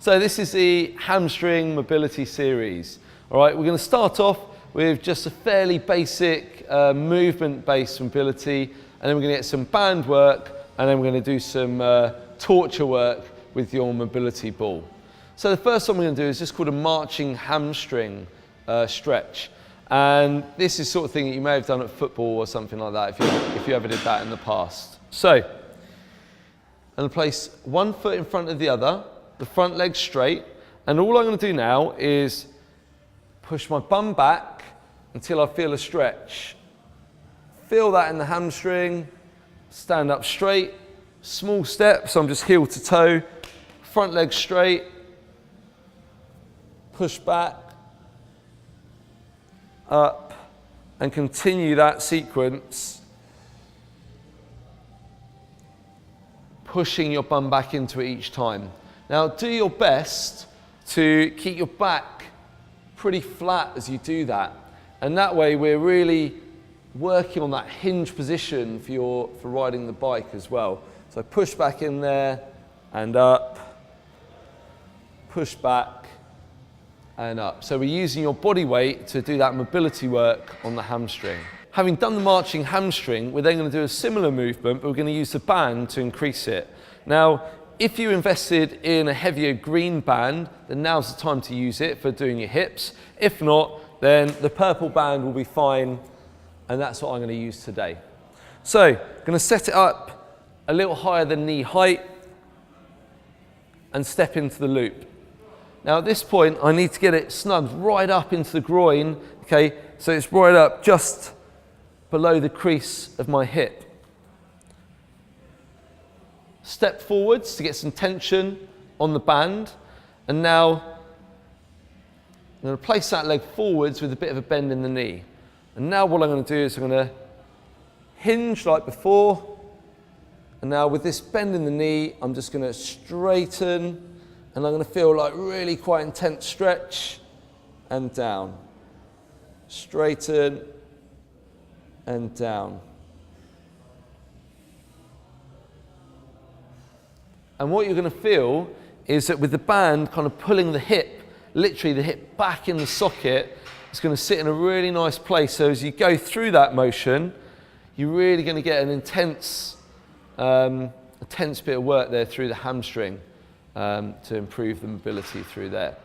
So this is the Hamstring Mobility series. All right, we're going to start off with just a fairly basic movement-based mobility, and then we're going to get some band work, and then we're going to do some torture work with your mobility ball. So the first one we're going to do is just called a marching hamstring stretch. And this is sort of thing that you may have done at football or something like that if you ever did that in the past. So I'm going to place one foot in front of the other, the front leg straight, and all I'm going to do now is push my bum back until I feel a stretch. Feel that in the hamstring, stand up straight, small steps, so I'm just heel to toe, front leg straight, push back, up, and continue that sequence, pushing your bum back into it each time. Now do your best to keep your back pretty flat as you do that, and that way we're really working on that hinge position for riding the bike as well. So push back in there and up, push back and up. So we're using your body weight to do that mobility work on the hamstring. Having done the marching hamstring, we're then going to do a similar movement, but we're going to use the band to increase it. Now, if you invested in a heavier green band, then now's the time to use it for doing your hips. If not, then the purple band will be fine, and that's what I'm going to use today. So, I'm going to set it up a little higher than knee height and step into the loop. Now at this point, I need to get it snugged right up into the groin, okay? So it's right up just below the crease of my hip. Step forwards to get some tension on the band, and now I'm going to place that leg forwards with a bit of a bend in the knee. And now what I'm going to do is I'm going to hinge like before, and now with this bend in the knee, I'm just going to straighten, and I'm going to feel like really quite intense stretch and down. Straighten and down. And what you're going to feel is that with the band kind of pulling the hip, literally the hip back in the socket, it's going to sit in a really nice place. So as you go through that motion, you're really going to get an intense bit of work there through the hamstring to improve the mobility through there.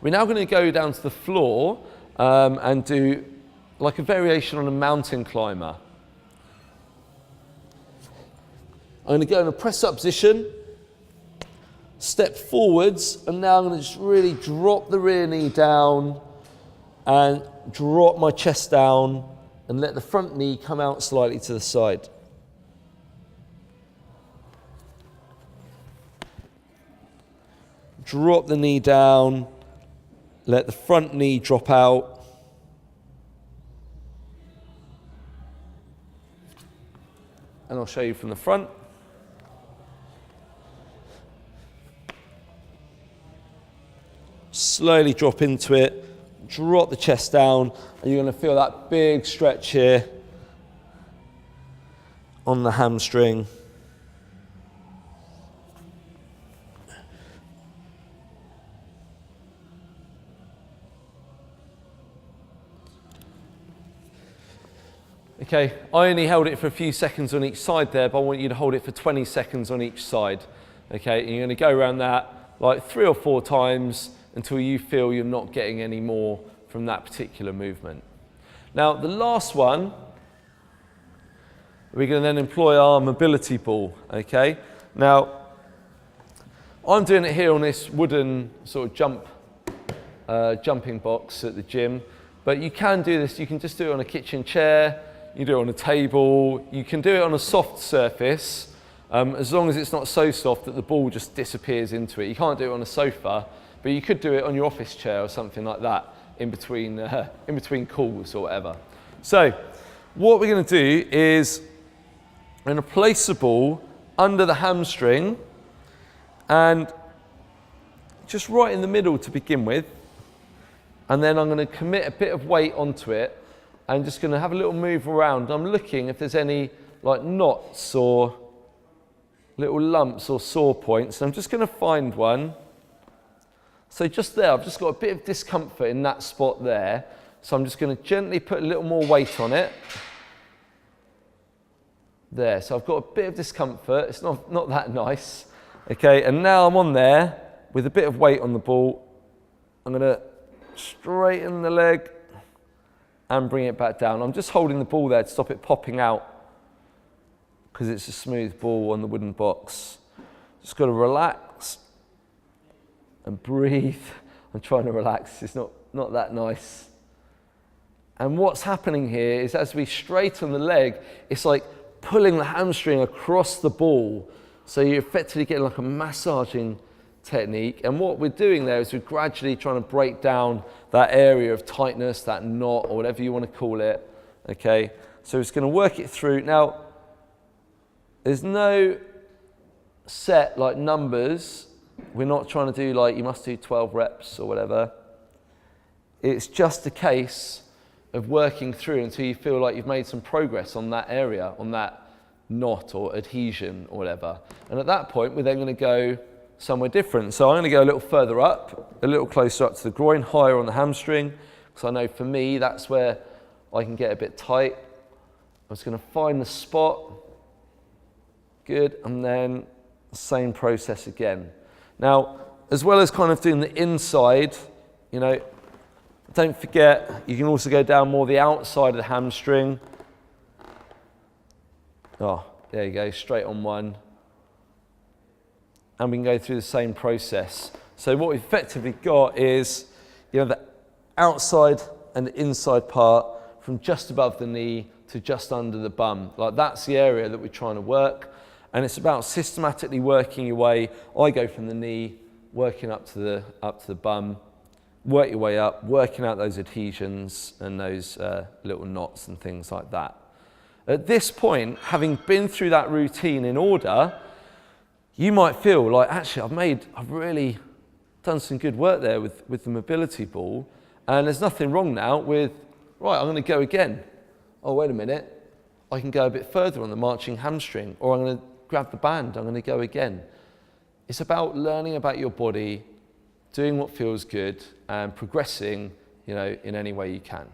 We're now going to go down to the floor and do like a variation on a mountain climber. I'm going to go in a press-up position, step forwards, and now I'm going to just really drop the rear knee down and drop my chest down and let the front knee come out slightly to the side. Drop the knee down, let the front knee drop out. And I'll show you from the front. Slowly drop into it, drop the chest down, and you're going to feel that big stretch here on the hamstring. Okay, I only held it for a few seconds on each side there, but I want you to hold it for 20 seconds on each side. Okay, and you're going to go around that like 3 or 4 times until you feel you're not getting any more from that particular movement. Now, the last one, we're going to then employ our mobility ball, okay? Now, I'm doing it here on this wooden sort of jumping box at the gym, but you can do this, you can just do it on a kitchen chair, you can do it on a table, you can do it on a soft surface, as long as it's not so soft that the ball just disappears into it. You can't do it on a sofa, but you could do it on your office chair or something like that in between calls or whatever. So what we're going to do is we're going to place the ball under the hamstring and just right in the middle to begin with, and then I'm going to commit a bit of weight onto it and just going to have a little move around. I'm looking if there's any like knots or little lumps or sore points. And I'm just going to find one. So just there, I've just got a bit of discomfort in that spot there. So I'm just going to gently put a little more weight on it. There, so I've got a bit of discomfort. It's not that nice. Okay, and now I'm on there with a bit of weight on the ball. I'm going to straighten the leg and bring it back down. I'm just holding the ball there to stop it popping out because it's a smooth ball on the wooden box. Just got to relax and breathe. I'm trying to relax. It's not that nice. And what's happening here is as we straighten the leg, it's like pulling the hamstring across the ball. So you're effectively getting like a massaging technique. And what we're doing there is we're gradually trying to break down that area of tightness, that knot, or whatever you want to call it. Okay, so it's going to work it through. Now, there's no set like numbers. We're not trying to do like you must do 12 reps or whatever. It's just a case of working through until you feel like you've made some progress on that area, on that knot or adhesion or whatever. And at that point, we're then going to go somewhere different. So I'm going to go a little further up, a little closer up to the groin, higher on the hamstring, because I know for me, that's where I can get a bit tight. I'm just going to find the spot. Good, and then same process again. Now, as well as kind of doing the inside, you know, don't forget, you can also go down more the outside of the hamstring. Oh, there you go, straight on one. And we can go through the same process. So what we've effectively got is, you know, the outside and the inside part from just above the knee to just under the bum. Like that's the area that we're trying to work. And it's about systematically working your way. I go from the knee, working up to the bum, work your way up, working out those adhesions and those little knots and things like that. At this point, having been through that routine in order, you might feel like, actually, I've really done some good work there with the mobility ball, and there's nothing wrong now with, right, I'm going to go again. Oh, wait a minute, I can go a bit further on the marching hamstring, or I'm going to grab the band, I'm going to go again. It's about learning about your body, doing what feels good, and progressing, you know, in any way you can.